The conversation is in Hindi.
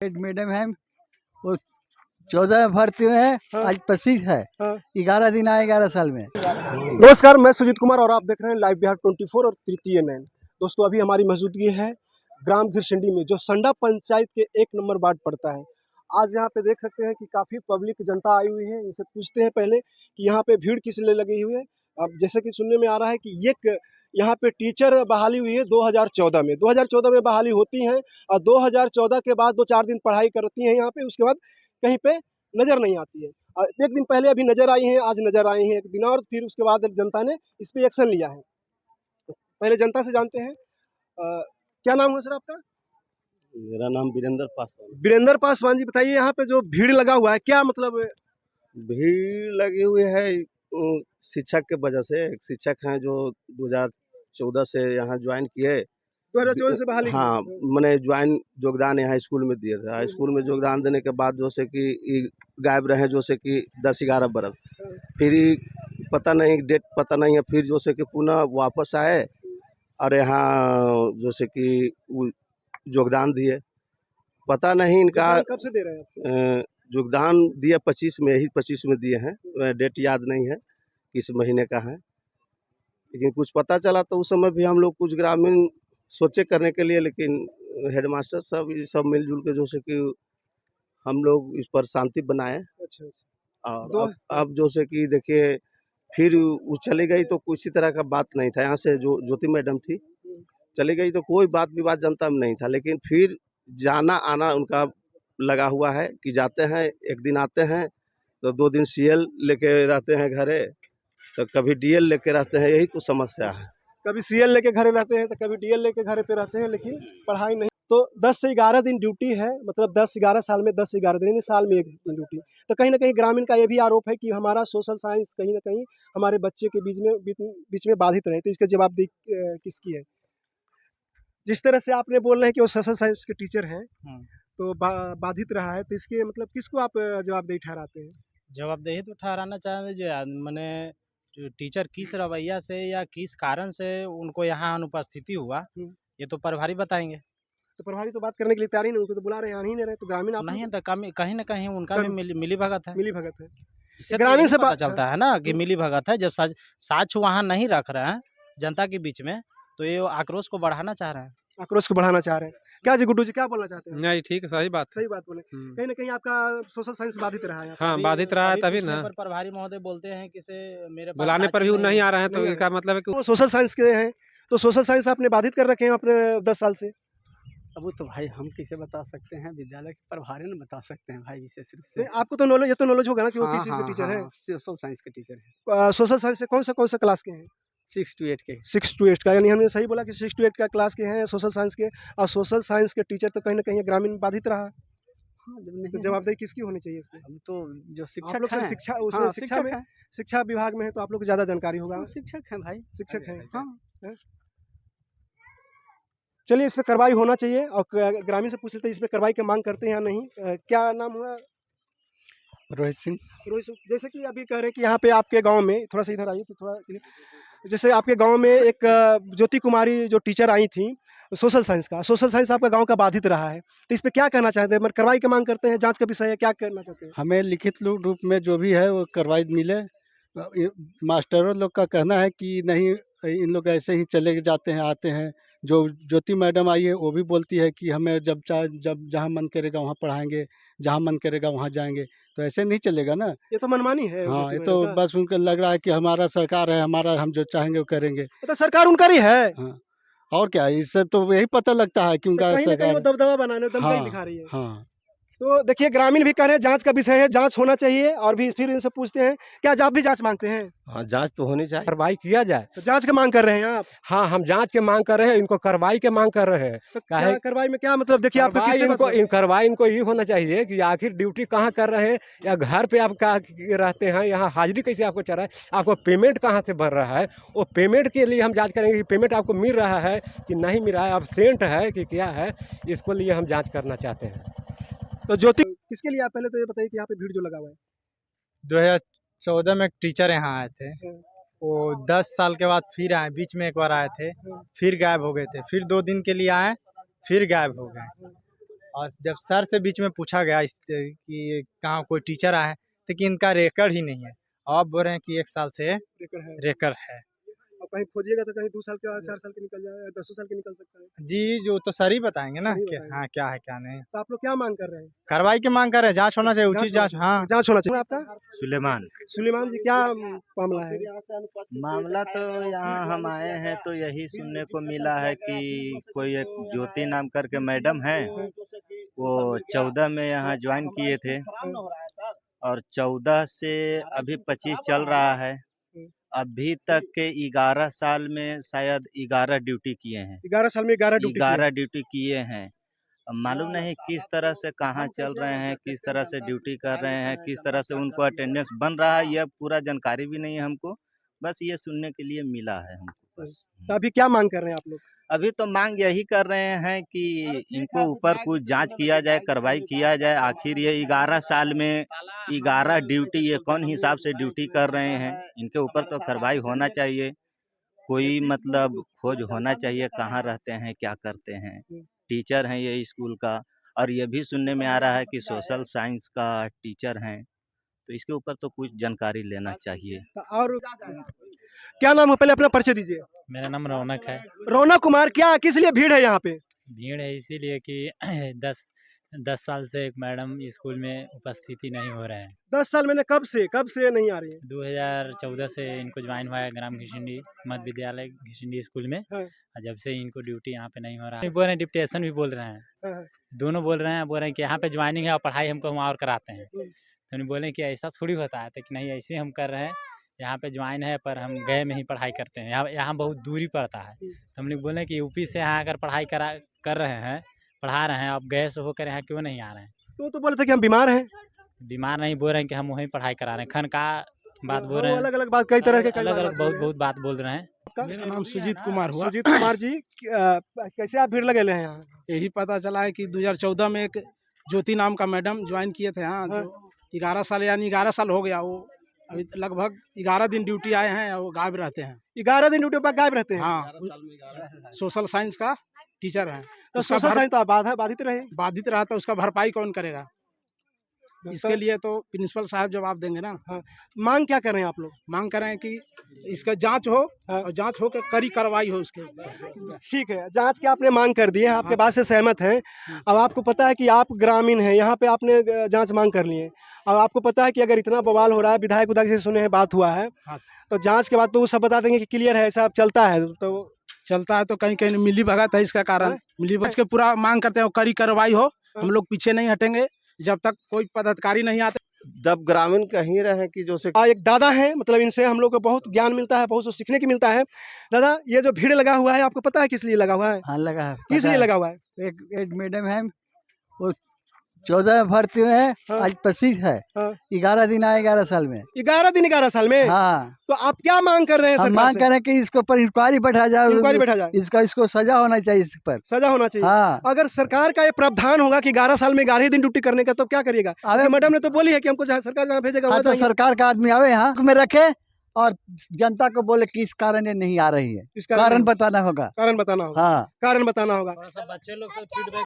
हेड मैडम है वो 14 में भर्ती हुए हैं। हाँ। आज 25 है। हाँ। 11 दिन आए 11 साल में। नमस्कार, मैं सुजीत कुमार और आप देख रहे हैं लाइव बिहार 24 और तृतीय नयन। दोस्तों, अभी हमारी मौजूदगी है ग्राम घिरसिंडी में, जो संडा पंचायत के 1 नंबर वार्ड पड़ता है। आज यहाँ पे देख सकते हैं कि काफ़ी पब्लिक जनता आई हुई है। इनसे पूछते हैं पहले कि यहाँ पे भीड़ किस लिए लगी हुई है। अब जैसे कि सुनने में आ रहा है कि एक यहाँ पे टीचर बहाली हुई है 2014 में। 2014 में बहाली होती है और 2014 के बाद 2-4 दिन पढ़ाई करती हैं यहाँ पे, उसके बाद कहीं पे नज़र नहीं आती है। और 1 दिन पहले अभी नज़र आई हैं, आज नज़र आई हैं 1 दिन, और फिर उसके बाद जनता ने इस पे एक्शन लिया है। तो पहले जनता से जानते हैं, क्या नाम है सर आपका? मेरा नाम वीरेंद्र पासवान। वीरेंद्र पासवान जी, बताइए यहाँ पे जो भीड़ लगा हुआ है क्या मतलब? भीड़ लगी हुई है शिक्षक के वजह से। एक शिक्षक हैं जो 2014 से यहाँ ज्वाइन किए। 2014 से बहाली हाँ, मैंने योगदान यहाँ स्कूल में दिया था। स्कूल में योगदान देने के बाद जो से कि गायब रहे, जो से कि 10-11 बरस, फिर पता नहीं, डेट पता नहीं है, फिर जो से कि पुनः वापस आए और यहाँ जो से कि योगदान दिए। पता नहीं इनका कब से दे रहे हैं? योगदान दिए 25 में, ही 25 में दिए हैं। डेट याद नहीं है किस महीने का है, लेकिन कुछ पता चला तो उस समय भी हम लोग कुछ ग्रामीण सोचे करने के लिए, लेकिन हेडमास्टर सब ये सब मिलजुल के जो से कि हम लोग इस पर शांति बनाए। अच्छा। और अब जो से कि देखिए, फिर वो चली गई तो किसी तरह का बात नहीं था। यहाँ से जो ज्योति मैडम थी चली गई तो कोई बात विवाद जनता में नहीं था, लेकिन फिर जाना आना उनका लगा हुआ है कि जाते हैं, 1 दिन आते हैं तो 2 दिन सीएल लेके रहते हैं घरे, तो कभी डीएल लेके रहते हैं। यही तो समस्या है। कभी सीएल लेके घरे रहते हैं तो कभी डीएल लेके घरे पे रहते हैं, लेकिन पढ़ाई नहीं। तो 10 से 11 दिन ड्यूटी है, मतलब 10-11 साल में 10 से 11 दिन, यानी साल में 1 दिन ड्यूटी। तो कहीं ना कहीं ग्रामीण का ये भी आरोप है कि हमारा सोशल साइंस कहीं ना कहीं हमारे बच्चे के बीच में बाधित रहे। तो इसका जवाबदेही किसकी है? जिस तरह से आपने बोल रहे हैं कि वो सोशल साइंस के टीचर हैं, तो बाधित रहा है, तो इसके मतलब किसको आप जवाबदेही ठहराते हैं? जवाबदेही तो ठहराना चाहेंगे जो मैंने जो टीचर किस रवैया से या किस कारण से उनको यहाँ अनुपस्थिति हुआ, ये तो प्रभारी बताएंगे। तो प्रभारी तो बात करने के लिए तैयार ही नहीं, उनको तो बुला रहे हैं, आ ही नहीं रहे। तो ग्रामीण आप नहीं तो कहीं ना कहीं उनका भी मिली भगत है। मिली भगत है। इससे ग्रामीण से पता बात चलता है ना कि मिली भगत है। जब साक्ष्य वहाँ नहीं रख रहे हैं जनता के बीच में, तो ये आक्रोश को बढ़ाना चाह रहे हैं। आक्रोश को बढ़ाना चाह रहे हैं। क्या जी गुड्डू जी, क्या बोलना चाहते हैं? नहीं, ठीक है, सही बात है। सही बात बोले। कहीं ना कहीं आपका सोशल साइंस बाधित रहा है। हाँ, बाधित रहा है तभी ना। पर प्रभारी महोदय बोलते हैं कि से मेरे पास बुलाने पर भी वो नहीं आ रहे हैं, तो नहीं आ इसका मतलब है कि वो सोशल साइंस के हैं, तो सोशल साइंस आपने बाधित कर रखे हैं अपने 10 साल से। अब वो तो भाई हम कैसे बता सकते हैं, विद्यालय के प्रभारी ने बता सकते हैं भाई, विशेष रूप से। नहीं, आपको तो नॉलेज, ये तो नॉलेज होगा ना कि वो किस चीज़ के टीचर हैं। सोशल साइंस के टीचर हैं। सोशल साइंस से कौन सा क्लास के हैं? 6 to 8 के। 6 to 8 का, यानी हमने सही बोला कि 6 to 8 का क्लास के हैं सोशल साइंस के। और सोशल साइंस के टीचर तो कहीं ना कहीं ग्रामीण बाधित रहा। हाँ, जब नहीं तो जवाबदेही किसकी होनी चाहिए इसमें? अब तो जो आप शिक्षक लोग सर हैं। शिक्षा हाँ, उसमें शिक्षा में हैं। शिक्षा विभाग में है, तो आप लोग को ज़्यादा जानकारी होगा। हाँ, शिक्षक हैं भाई। शिक्षक हैं। हाँ। चलिए, इस पे कार्रवाई होना चाहिए, और ग्रामीण से पूछ लेते हैं इस पे कार्रवाई की मांग करते हैं या नहीं। क्या नाम हुआ? रोहित सिंह। रोहित सिंह, जैसे कि अभी कह रहे हैं कि यहाँ पे आपके गांव में, थोड़ा सा इधर आइए कि थोड़ा, जैसे आपके गांव में एक ज्योति कुमारी जो टीचर आई थी सोशल साइंस आपका गांव का बाधित रहा है, तो इस पे क्या कहना चाहते हैं? कार्रवाई की मांग करते हैं, जांच का विषय है, क्या करना चाहते हैं? हमें लिखित रूप में जो भी है वो कार्रवाई मिले। मास्टरों लोग का कहना है कि नहीं, इन लोग ऐसे ही चले जाते हैं, आते हैं। जो ज्योति मैडम आई है वो भी बोलती है कि हमें जब जहाँ मन करेगा वहाँ पढ़ाएंगे, जहाँ मन करेगा वहाँ जाएंगे। तो ऐसे नहीं चलेगा ना। ये तो मनमानी है। हाँ, ज्योति ये मैडम तो का। बस उनको लग रहा है कि हमारा सरकार है, हमारा, हम जो चाहेंगे वो करेंगे। ये तो सरकार उनका ही है। हाँ, और क्या, इससे तो यही पता लगता है कि तो उनका कहीं ना कहीं वो सरकार। दबदबा बनाने, दमकई हाँ, दिखा रही है। हाँ। तो देखिए, ग्रामीण भी कह रहे हैं जांच का विषय है, जांच होना चाहिए। और भी फिर इनसे पूछते हैं, क्या आप भी जांच मांगते हैं? हाँ, जांच तो होनी चाहिए। कार्रवाई किया जाए। तो जांच की मांग कर रहे हैं आप? हाँ, हम जांच की मांग कर रहे हैं, इनको कार्रवाई की मांग कर रहे हैं। तो क्या कार्रवाई में क्या मतलब? देखिए, आपको कार्रवाई किससे मतलब? कार्रवाई इनको ये होना चाहिए कि आखिर ड्यूटी कहाँ कर रहे हैं, या घर पे आप क्या रहते हैं, यहाँ हाजिरी कैसे आपको चल रहा है, आपको पेमेंट कहाँ से बन रहा है। वो पेमेंट के लिए हम जांच करेंगे कि पेमेंट आपको मिल रहा है कि नहीं मिल रहा है, एब्सेंट है कि क्या है, इसको लिए हम जाँच करना चाहते हैं। तो ज्योति किसके लिए? आप पहले तो ये बताइए कि यहाँ पे भीड़ जो लगा हुआ है। 2014 में एक टीचर यहाँ आए थे, वो 10 साल के बाद फिर आए। बीच में एक बार आए थे, फिर गायब हो गए थे, फिर 2 दिन के लिए आए, फिर गायब हो गए। और जब सर से बीच में पूछा गया कि कहाँ कोई टीचर आए, लेकिन इनका रिकॉर्ड ही नहीं है। और बोल रहे हैं कि 1 साल से रिकॉर्ड है। और कहीं खोजिएगा तो कहीं 2 साल के 4 साल के निकल जाए, 10 साल के निकल सकता है। जी, जो तो सर ही बताएंगे ना सही कि बताएंगे। हाँ क्या है क्या नहीं। तो आप लोग क्या मांग कर रहे हैं? कार्रवाई की मांग कर रहे हैं, जांच होना चाहिए, उचित जांच। हाँ, जांच होना चाहिए। आपका सुलेमान। सुलेमान जी, क्या मामला है? मामला तो यहाँ हम आए हैं तो यही सुनने को मिला है कि कोई एक ज्योति नाम करके मैडम है, वो 14 में यहाँ ज्वाइन किए थे और 14 से अभी 25 चल रहा है। अभी तक के 11 साल में शायद 11 ड्यूटी किए हैं। 11 साल में 11 ड्यूटी 11 ड्यूटी किए हैं। अब मालूम नहीं किस तरह से कहाँ चल रहे हैं, किस तरह से ड्यूटी कर रहे हैं, किस तरह से उनको अटेंडेंस बन रहा है, यह पूरा जानकारी भी नहीं है हमको। बस ये सुनने के लिए मिला है हमको बस। तो अभी क्या मांग कर रहे हैं आप लोग? अभी तो मांग यही कर रहे हैं कि इनको ऊपर कुछ जांच किया जाए, कार्रवाई किया जाए। आखिर ये 11 साल में 11 ड्यूटी ये कौन हिसाब से ड्यूटी कर रहे हैं, इनके ऊपर तो कार्रवाई होना चाहिए। कोई मतलब खोज होना चाहिए, कहाँ रहते हैं, क्या करते हैं। टीचर हैं ये स्कूल का, और ये भी सुनने में आ रहा है कि सोशल साइंस का टीचर हैं, तो इसके ऊपर तो कुछ जानकारी लेना चाहिए। और क्या नाम है? पहले अपना परिचय दीजिए। मेरा नाम रौनक है। रौनक कुमार, क्या किस लिए भीड़ है यहाँ पे? भीड़ है इसीलिए कि 10 साल से एक मैडम स्कूल में उपस्थिति नहीं हो रहे हैं। 10 साल मैंने कब से नहीं आ रही है? 2014 से इनको ज्वाइन हुआ है ग्राम घिसिंडी मध्य विद्यालय घिसिंडी स्कूल में। हाँ। और जब से इनको ड्यूटी यहाँ पे नहीं हो रहा है, बोल रहे हैं डिप्टेशन भी बोल रहे हैं। हाँ। दोनों बोल रहे हैं कि यहाँ पे ज्वाइनिंग है और पढ़ाई हमको वहाँ और कराते हैं। तो उन्हें बोले कि ऐसा थोड़ी होता है, तो कि नहीं ऐसे हम कर रहे हैं, यहाँ पे ज्वाइन है पर हम गए में ही पढ़ाई करते हैं, यहाँ बहुत दूरी पड़ता है। तो हम लोग बोले कि यूपी से यहाँ अगर पढ़ाई कर रहे हैं, पढ़ा रहे हैं, अब गए से होकर यहाँ क्यों नहीं आ रहे हैं? तो बोले थे कि हम बीमार हैं। बीमार नहीं बोल रहे हैं कि हम वहीं पढ़ाई करा रहे हैं। खन का बात बोल रहे हैं, अलग अलग बात, कई तरह के अलग बहुत बात बोल रहे हैं। मेरा नाम सुजीत कुमार हुआ। सुजीत कुमार जी, कैसे आप भीड़ लगे हैं यहाँ? यही पता चला है कि 2014 में एक ज्योति नाम का मैडम ज्वाइन किए थे यहाँ, जो 11 साल यानी 11 साल हो गया। वो अभी लगभग 11 दिन ड्यूटी आए हैं और वो गायब रहते हैं। 11 दिन ड्यूटी पर गायब रहते हैं? हाँ, सोशल साइंस का टीचर है। तो सोशल साइंस तो बाधित रहा तो उसका भरपाई कौन करेगा? इसके लिए तो प्रिंसिपल साहब जवाब देंगे ना। हाँ। मांग क्या कर रहे हैं आप लोग? मांग कर रहे हैं कि इसका जांच हो और जांच हो के कड़ी कार्रवाई हो उसके। ठीक है, जांच की आपने मांग कर दी है, आपके बात से सहमत हैं। अब आपको पता है कि आप ग्रामीण हैं, यहाँ पे आपने जांच मांग कर ली है, और आपको पता है कि अगर इतना बवाल हो रहा है, विधायक उधायक से सुने हैं, बात हुआ है, तो जांच के बाद तो वो सब बता देंगे कि क्लियर है, ऐसा चलता है। तो चलता है तो कहीं कहीं मिली भगत है इसका कारण। मिली भगत के पूरा मांग करते हैं कड़ी कार्रवाई हो। हम लोग पीछे नहीं हटेंगे जब तक कोई पदाधिकारी नहीं आते। जब ग्रामीण कहीं रहे कि जो से एक दादा है, मतलब इनसे हम लोग को बहुत ज्ञान मिलता है, बहुत कुछ सीखने की मिलता है। दादा, ये जो भीड़ लगा हुआ है, आपको पता है किस लिए लगा हुआ है? हाँ, लगा है। किस लिए लगा हुआ है? एक मैडम है, वो 14 में भर्ती हुए हैं। हाँ। आज 25 है। हाँ। 11 दिन आए 11 साल में। 11 दिन 11 साल में? हाँ। तो आप क्या मांग कर रहे हैं? हम मांग कर रहे हैं कि इसके ऊपर इंक्वायरी बैठा जाए। इंक्वायरी बैठा जाए। इसको सजा होना चाहिए, इस पर सजा होना चाहिए। हाँ। अगर सरकार का ये प्रावधान होगा कि 11 साल में 11 दिन ड्यूटी करने का, तो क्या करिएगा? अबे मैडम ने तो बोली है कि हमको सरकार जहाँ भेजेगा हाँ, वहाँ तो जाएंगे। सरकार का आदमी आवे यहाँ में रखे और जनता को बोले किस कारण ये नहीं आ रही है। इसका कारण बताना होगा। कारण बताना होगा। हाँ, कारण बताना होगा। थोड़ा सा बच्चे लोग से फीडबैक